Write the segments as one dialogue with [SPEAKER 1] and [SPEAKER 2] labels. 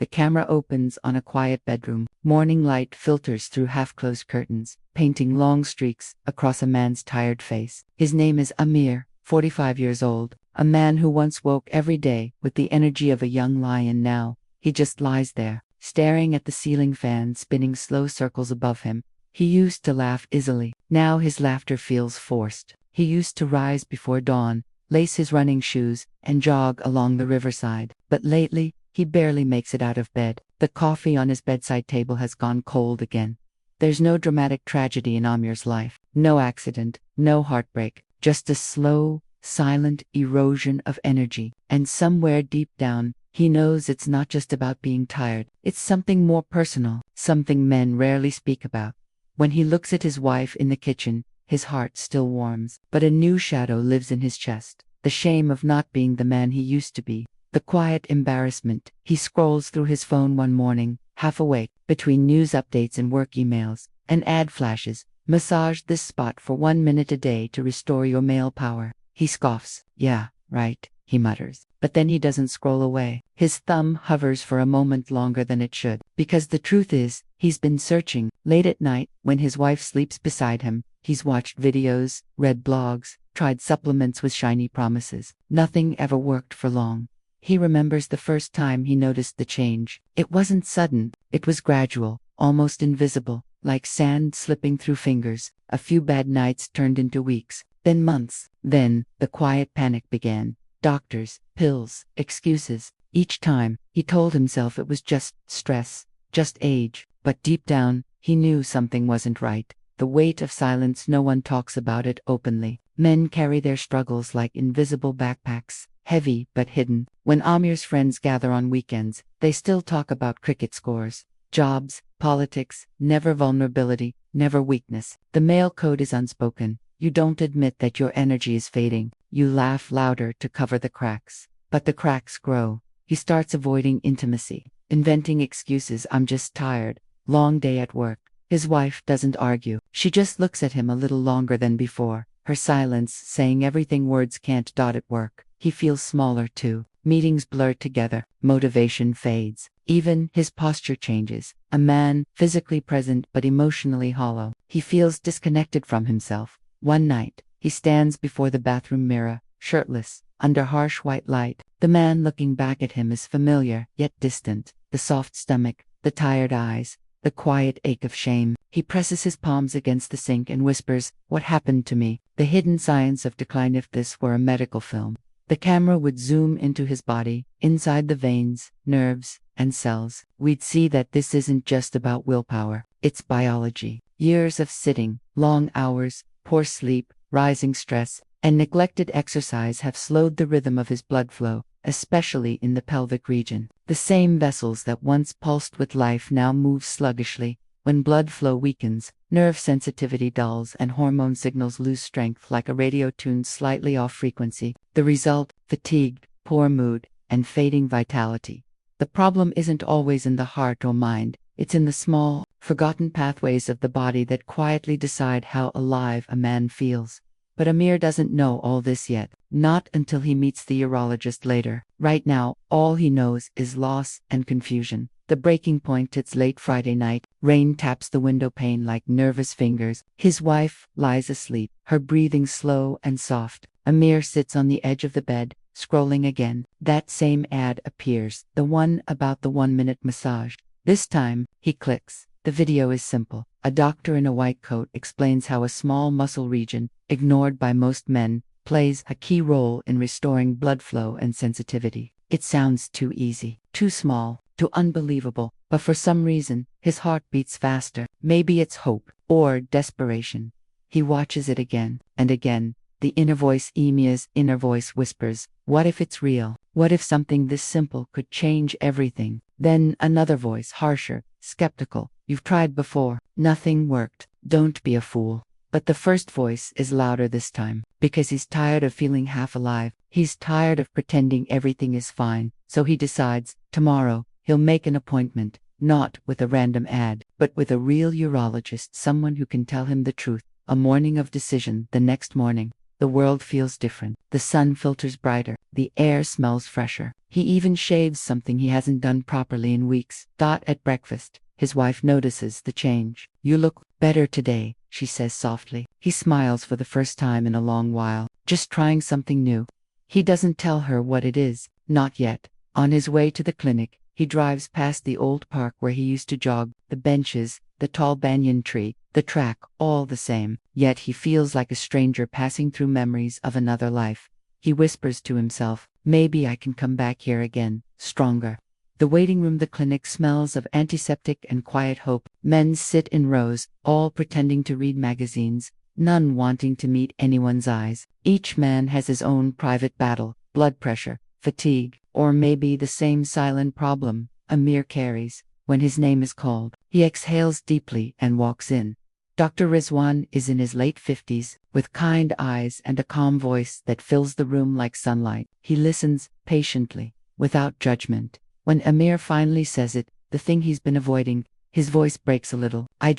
[SPEAKER 1] The camera opens on a quiet bedroom. Morning light filters through half-closed curtains, painting long streaks across a man's tired face. His name is Amir, 45 years old, a man who once woke every day with the energy of a young lion. Now, he just lies there, staring at the ceiling fan spinning slow circles above him. He used to laugh easily. Now his laughter feels forced. He used to rise before dawn, lace his running shoes, and jog along the riverside. But lately, he barely makes it out of bed. The coffee on his bedside table has gone cold again. There's no dramatic tragedy in Amir's life. No accident, no heartbreak, just a slow, silent erosion of energy. And somewhere deep down, he knows it's not just about being tired. It's something more personal, something men rarely speak about. When he looks at his wife in the kitchen, his heart still warms, but a new shadow lives in his chest. The shame of not being the man he used to be. The quiet embarrassment. He scrolls through his phone one morning, half awake, between news updates and work emails. An ad flashes. Massage this spot for 1 minute a day to restore your male power. He scoffs. Yeah, right, he mutters. But then he doesn't scroll away. His thumb hovers for a moment longer than it should. Because the truth is, he's been searching. Late at night, when his wife sleeps beside him, he's watched videos, read blogs, tried supplements with shiny promises. Nothing ever worked for long. He remembers the first time he noticed the change. It wasn't sudden, it was gradual, almost invisible, like sand slipping through fingers. A few bad nights turned into weeks, then months. Then, the quiet panic began. Doctors, pills, excuses. Each time, he told himself it was just stress, just age. But deep down, he knew something wasn't right. The weight of silence. No one talks about it openly. Men carry their struggles like invisible backpacks, heavy but hidden. When Amir's friends gather on weekends, they still talk about cricket scores, jobs, politics, never vulnerability, never weakness. The male code is unspoken. You don't admit that your energy is fading. You laugh louder to cover the cracks. But the cracks grow. He starts avoiding intimacy, inventing excuses. I'm just tired. Long day at work. His wife doesn't argue. She just looks at him a little longer than before, her silence saying everything words can't. At work, he feels smaller too. Meetings blur together. Motivation fades. Even his posture changes. A man, physically present but emotionally hollow. He feels disconnected from himself. One night, he stands before the bathroom mirror, shirtless, under harsh white light. The man looking back at him is familiar, yet distant. The soft stomach, the tired eyes, the quiet ache of shame. He presses his palms against the sink and whispers, "What happened to me?" The hidden science of decline. If this were a medical film, the camera would zoom into his body, inside the veins, nerves, and cells. We'd see that this isn't just about willpower. It's biology. Years of sitting, long hours, poor sleep, rising stress, and neglected exercise have slowed the rhythm of his blood flow, especially in the pelvic region. The same vessels that once pulsed with life now move sluggishly. When blood flow weakens, nerve sensitivity dulls and hormone signals lose strength like a radio tuned slightly off frequency. The result, fatigue, poor mood, and fading vitality. The problem isn't always in the heart or mind. It's in the small, forgotten pathways of the body that quietly decide how alive a man feels. But Amir doesn't know all this yet, not until he meets the urologist later. Right now, all he knows is loss and confusion. The breaking point. It's late Friday night. Rain taps the window pane like nervous fingers. His wife lies asleep, her breathing slow and soft. Amir sits on the edge of the bed, scrolling again. That same ad appears, the one about the 1-minute massage. This time, he clicks. The video is simple. A doctor in a white coat explains how a small muscle region, ignored by most men, plays a key role in restoring blood flow and sensitivity. It sounds too easy, too small, too unbelievable, but for some reason, his heart beats faster. Maybe it's hope, or desperation. He watches it again, and again. The inner voice, Emia's inner voice, whispers, "What if it's real? What if something this simple could change everything?" Then another voice, harsher, skeptical, "You've tried before. Nothing worked. Don't be a fool." But the first voice is louder this time, because he's tired of feeling half alive. He's tired of pretending everything is fine. So he decides, tomorrow, he'll make an appointment, not with a random ad, but with a real urologist, someone who can tell him the truth. A morning of decision. The next morning, the world feels different. The sun filters brighter. The air smells fresher. He even shaves something he hasn't done properly in weeks. At breakfast, his wife notices the change. "You look better today," she says softly. He smiles for the first time in a long while. Just trying something new. He doesn't tell her what it is. Not yet. On his way to the clinic, he drives past the old park where he used to jog, the benches, the tall banyan tree, the track, all the same. Yet he feels like a stranger passing through memories of another life. He whispers to himself, "Maybe I can come back here again, stronger." The waiting room, the clinic, smells of antiseptic and quiet hope. Men sit in rows, all pretending to read magazines, none wanting to meet anyone's eyes. Each man has his own private battle, blood pressure, fatigue, or maybe the same silent problem Amir carries. When his name is called, he exhales deeply and walks in. Dr. Rizwan is in his late 50s, with kind eyes and a calm voice that fills the room like sunlight. He listens patiently, without judgment. When Amir finally says it, the thing he's been avoiding, his voice breaks a little. I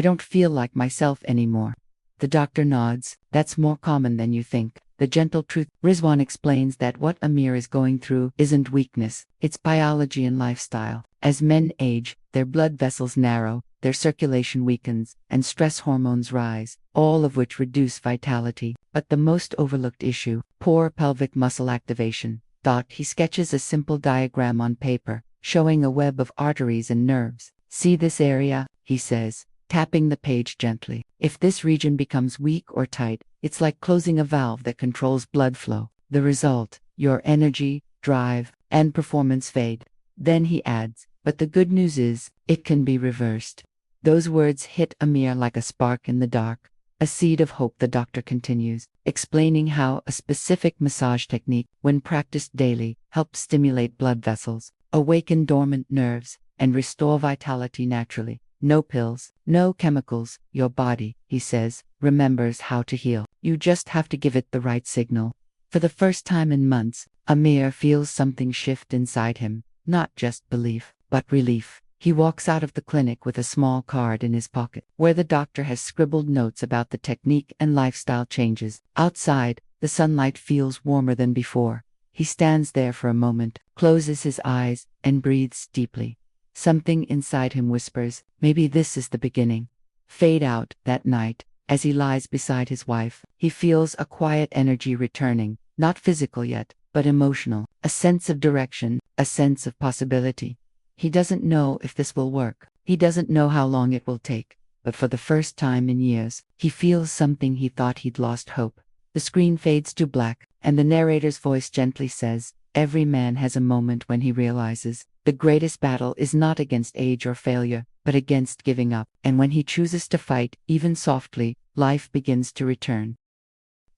[SPEAKER 1] don't feel like myself anymore." The doctor nods. "That's more common than you think. The gentle truth." Rizwan explains that what Amir is going through isn't weakness, it's biology and lifestyle. As men age, their blood vessels narrow, their circulation weakens, and stress hormones rise, all of which reduce vitality. But the most overlooked issue, poor pelvic muscle activation. He sketches a simple diagram on paper, showing a web of arteries and nerves. "See this area?" he says, tapping the page gently. "If this region becomes weak or tight, it's like closing a valve that controls blood flow. The result, your energy, drive, and performance fade." Then he adds, "But the good news is, it can be reversed." Those words hit Amir like a spark in the dark. A seed of hope. The doctor continues, explaining how a specific massage technique, when practiced daily, helps stimulate blood vessels, awaken dormant nerves, and restore vitality naturally. No pills, no chemicals. Your body, he says, remembers how to heal. You just have to give it the right signal. For the first time in months, Amir feels something shift inside him, not just belief, but relief. He walks out of the clinic with a small card in his pocket, where the doctor has scribbled notes about the technique and lifestyle changes. Outside, the sunlight feels warmer than before. He stands there for a moment, closes his eyes, and breathes deeply. Something inside him whispers, maybe this is the beginning. Fade out. That night, as he lies beside his wife, he feels a quiet energy returning, not physical yet, but emotional, a sense of direction, a sense of possibility. He doesn't know if this will work. He doesn't know how long it will take. But for the first time in years, he feels something he thought he'd lost hope. The screen fades to black, and the narrator's voice gently says, "Every man has a moment when he realizes the greatest battle is not against age or failure, but against giving up. And when he chooses to fight, even softly, life begins to return."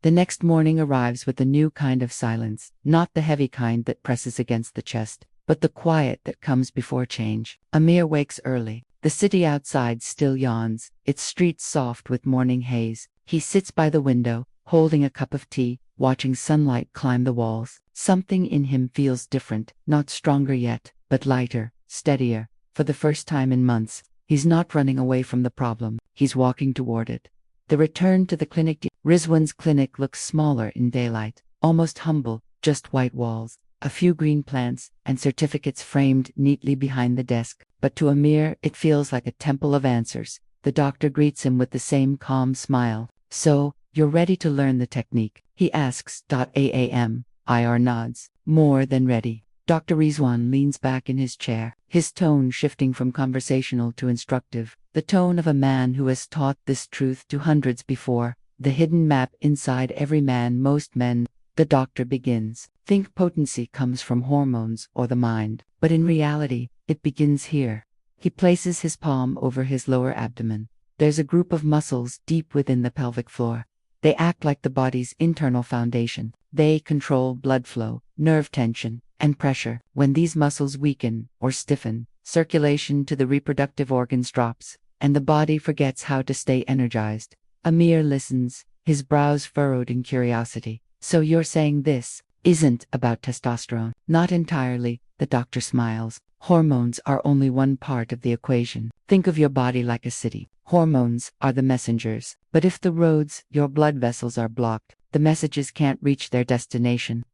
[SPEAKER 1] The next morning arrives with a new kind of silence, not the heavy kind that presses against the chest, but the quiet that comes before change. Amir wakes early. The city outside still yawns, its streets soft with morning haze. He sits by the window, holding a cup of tea, watching sunlight climb the walls. Something in him feels different, not stronger yet, but lighter, steadier. For the first time in months, he's not running away from the problem, he's walking toward it. The return to the clinic. Rizwan's clinic looks smaller in daylight, almost humble, just white walls, a few green plants, and certificates framed neatly behind the desk. But to Amir, it feels like a temple of answers. The doctor greets him with the same calm smile. "So, you're ready to learn the technique?" he asks. IR nods. "More than ready." Dr. Rizwan leans back in his chair, his tone shifting from conversational to instructive, the tone of a man who has taught this truth to hundreds before. The hidden map inside every man, most men. The doctor begins. Think potency comes from hormones or the mind, but in reality, it begins here. He places his palm over his lower abdomen. There's a group of muscles deep within the pelvic floor. They act like the body's internal foundation. They control blood flow, nerve tension, and pressure. When these muscles weaken or stiffen, circulation to the reproductive organs drops, and the body forgets how to stay energized. Amir listens, his brows furrowed in curiosity. "So you're saying this isn't about testosterone?" "Not entirely," the doctor smiles. "Hormones are only one part of the equation. Think of your body like a city. Hormones are the messengers. But if the roads, your blood vessels, are blocked, the messages can't reach their destination.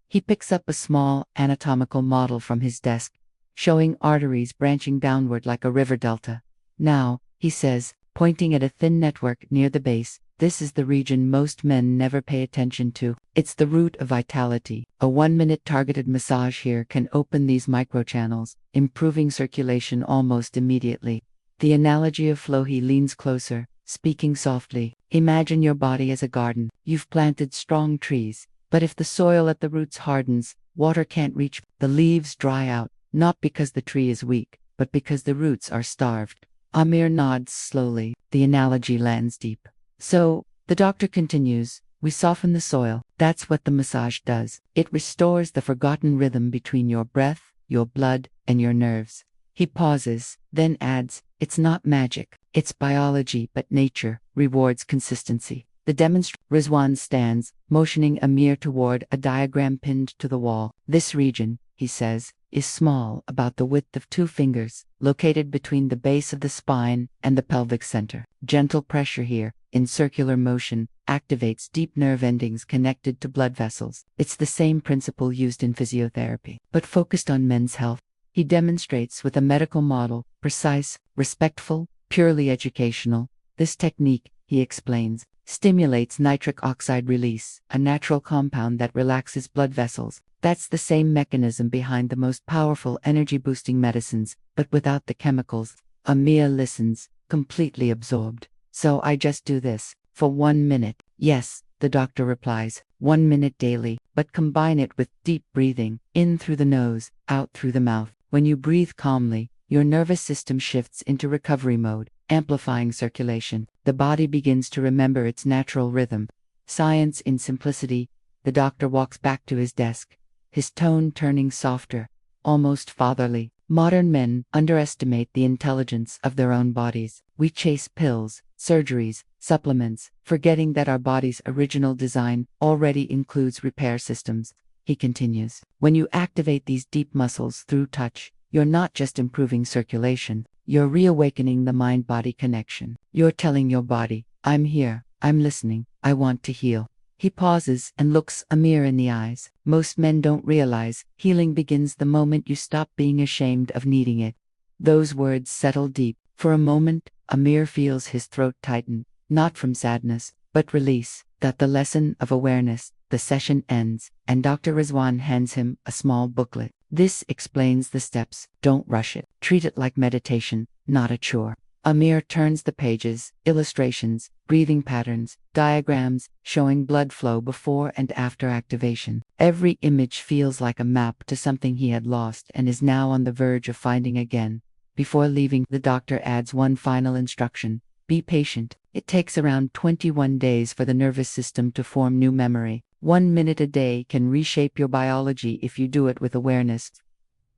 [SPEAKER 1] He picks up a small anatomical model from his desk, showing arteries branching downward like a river delta. Now, he says, pointing at a thin network near the base, this is the region most men never pay attention to. It's the root of vitality. A 1-minute targeted massage here can open these microchannels, improving circulation almost immediately. The analogy of flow. He leans closer, speaking softly. Imagine your body as a garden. You've planted strong trees, but if the soil at the roots hardens, water can't reach. The leaves dry out, not because the tree is weak, but because the roots are starved. Amir nods slowly. The analogy lands deep. So, the doctor continues, we soften the soil. That's what the massage does. It restores the forgotten rhythm between your breath, your blood, and your nerves. He pauses, then adds, it's not magic. It's biology, but nature rewards consistency. The demonstrator Rizwan stands, motioning Amir toward a diagram pinned to the wall. This region, he says, is small, about the width of 2 fingers, located between the base of the spine and the pelvic center. Gentle pressure here, in circular motion, activates deep nerve endings connected to blood vessels. It's the same principle used in physiotherapy, but focused on men's health. He demonstrates with a medical model, precise, respectful, purely educational. This technique, he explains, stimulates nitric oxide release, a natural compound that relaxes blood vessels. That's the same mechanism behind the most powerful energy-boosting medicines, but without the chemicals. Amir listens, completely absorbed. So I just do this, for 1 minute. Yes, the doctor replies, 1 minute daily, but combine it with deep breathing, in through the nose, out through the mouth. When you breathe calmly, your nervous system shifts into recovery mode, amplifying circulation. The body begins to remember its natural rhythm. Science in simplicity. The doctor walks back to his desk, his tone turning softer, almost fatherly. Modern men underestimate the intelligence of their own bodies. We chase pills, surgeries, supplements, forgetting that our body's original design already includes repair systems. He continues, when you activate these deep muscles through touch, you're not just improving circulation, you're reawakening the mind-body connection. You're telling your body, I'm here, I'm listening, I want to heal. He pauses and looks Amir in the eyes. Most men don't realize healing begins the moment you stop being ashamed of needing it. Those words settle deep. For a moment, Amir feels his throat tighten, not from sadness, but release. That the lesson of awareness. The session ends, and Dr. Rizwan hands him a small booklet. This explains the steps. Don't rush it. Treat it like meditation, not a chore. Amir turns the pages, illustrations, breathing patterns, diagrams, showing blood flow before and after activation. Every image feels like a map to something he had lost and is now on the verge of finding again. Before leaving, the doctor adds one final instruction. Be patient. It takes around 21 days for the nervous system to form new memory. 1 minute a day can reshape your biology if you do it with awareness.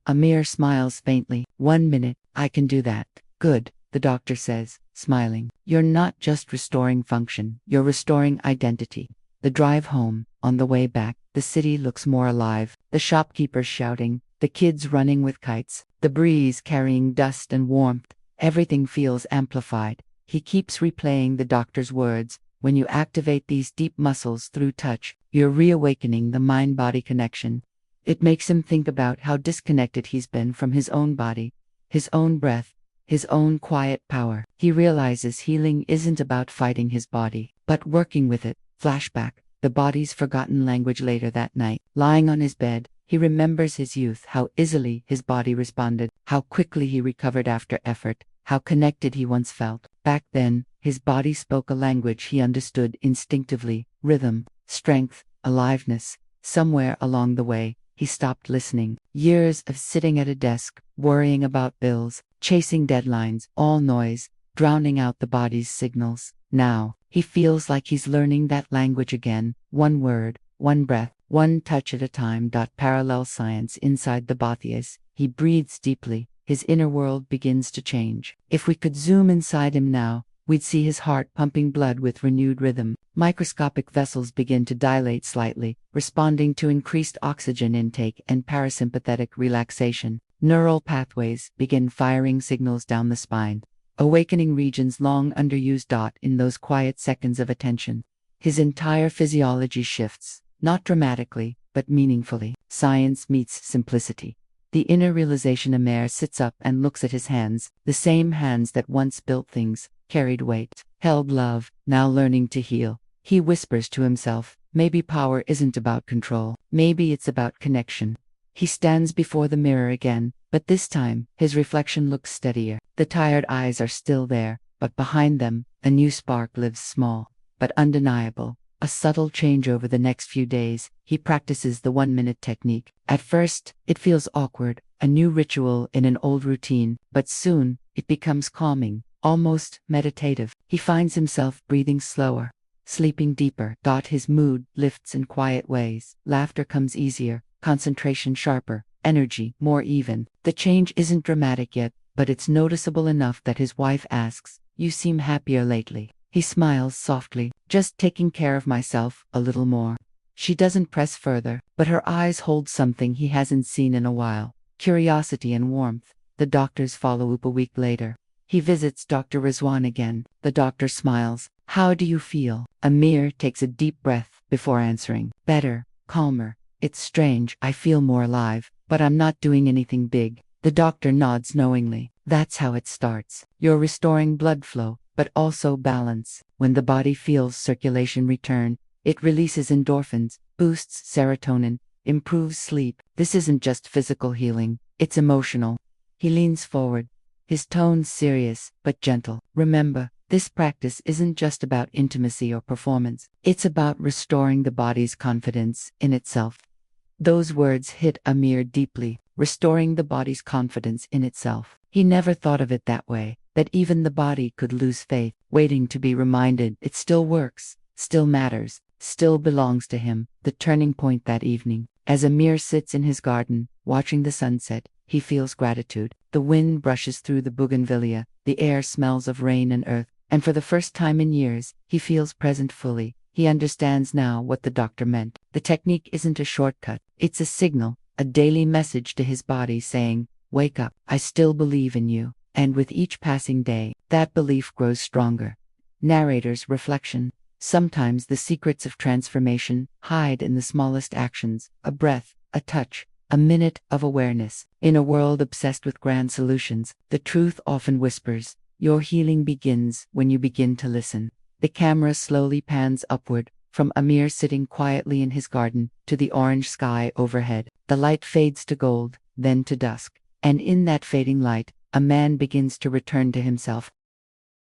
[SPEAKER 1] Amir smiles faintly. 1 minute, I can do that. Good. The doctor says, smiling. You're not just restoring function, you're restoring identity. The drive home, on the way back, the city looks more alive. The shopkeepers shouting, the kids running with kites, the breeze carrying dust and warmth. Everything feels amplified. He keeps replaying the doctor's words. When you activate these deep muscles through touch, you're reawakening the mind-body connection. It makes him think about how disconnected he's been from his own body, his own breath, his own quiet power. He realizes healing isn't about fighting his body, but working with it. Flashback, the body's forgotten language. Later that night, lying on his bed, he remembers his youth, how easily his body responded, how quickly he recovered after effort, how connected he once felt. Back then, his body spoke a language he understood instinctively, rhythm, strength, aliveness. Somewhere along the way, he stopped listening. Years of sitting at a desk, worrying about bills, chasing deadlines, all noise, drowning out the body's signals. Now, he feels like he's learning that language again, one word, one breath, one touch at a time. Parallel science inside the Bothias. He breathes deeply. His inner world begins to change. If we could zoom inside him now, we'd see his heart pumping blood with renewed rhythm. Microscopic vessels begin to dilate slightly, responding to increased oxygen intake and parasympathetic relaxation. Neural pathways begin firing signals down the spine, awakening regions long underused. In those quiet seconds of attention, His entire physiology shifts, not dramatically, but meaningfully. Science meets simplicity. The inner realization. Amir sits up and looks at his hands, the same hands that once built things, carried weight, held love, now learning to heal. He whispers to himself, maybe power isn't about control, maybe it's about connection. He stands before the mirror again, but this time, his reflection looks steadier. The tired eyes are still there, but behind them, a new spark lives small, but undeniable. A subtle change over the next few days. He practices the 1-minute technique. At first, it feels awkward, a new ritual in an old routine, but soon, it becomes calming, almost meditative. He finds himself breathing slower, sleeping deeper. His mood lifts in quiet ways. Laughter comes easier, concentration sharper, energy more even. The change isn't dramatic yet, but it's noticeable enough that his wife asks, "You seem happier lately." He smiles softly, "Just taking care of myself a little more." She doesn't press further, but her eyes hold something he hasn't seen in a while, curiosity and warmth. The doctors follow up a week later. He visits Dr. Rizwan again. The doctor smiles. "How do you feel?" Amir takes a deep breath before answering. "Better, calmer. It's strange, I feel more alive, but I'm not doing anything big." The doctor nods knowingly. "That's how it starts. You're restoring blood flow, but also balance. When the body feels circulation return, it releases endorphins, boosts serotonin, improves sleep. This isn't just physical healing, it's emotional." He leans forward, his tone serious but gentle. "Remember, this practice isn't just about intimacy or performance. It's about restoring the body's confidence in itself." Those words hit Amir deeply. Restoring the body's confidence in itself. He never thought of it that way, that even the body could lose faith, waiting to be reminded it still works, still matters, still belongs to him. The turning point that evening. As Amir sits in his garden, watching the sunset, he feels gratitude. The wind brushes through the bougainvillea, the air smells of rain and earth, and for the first time in years, he feels present fully. He understands now what the doctor meant. The technique isn't a shortcut, it's a signal, a daily message to his body saying, "Wake up, I still believe in you." And with each passing day, that belief grows stronger. Narrator's reflection. Sometimes the secrets of transformation hide in the smallest actions, a breath, a touch, a minute of awareness. In a world obsessed with grand solutions, the truth often whispers, your healing begins when you begin to listen. The camera slowly pans upward, from Amir sitting quietly in his garden, to the orange sky overhead. The light fades to gold, then to dusk. And in that fading light, a man begins to return to himself.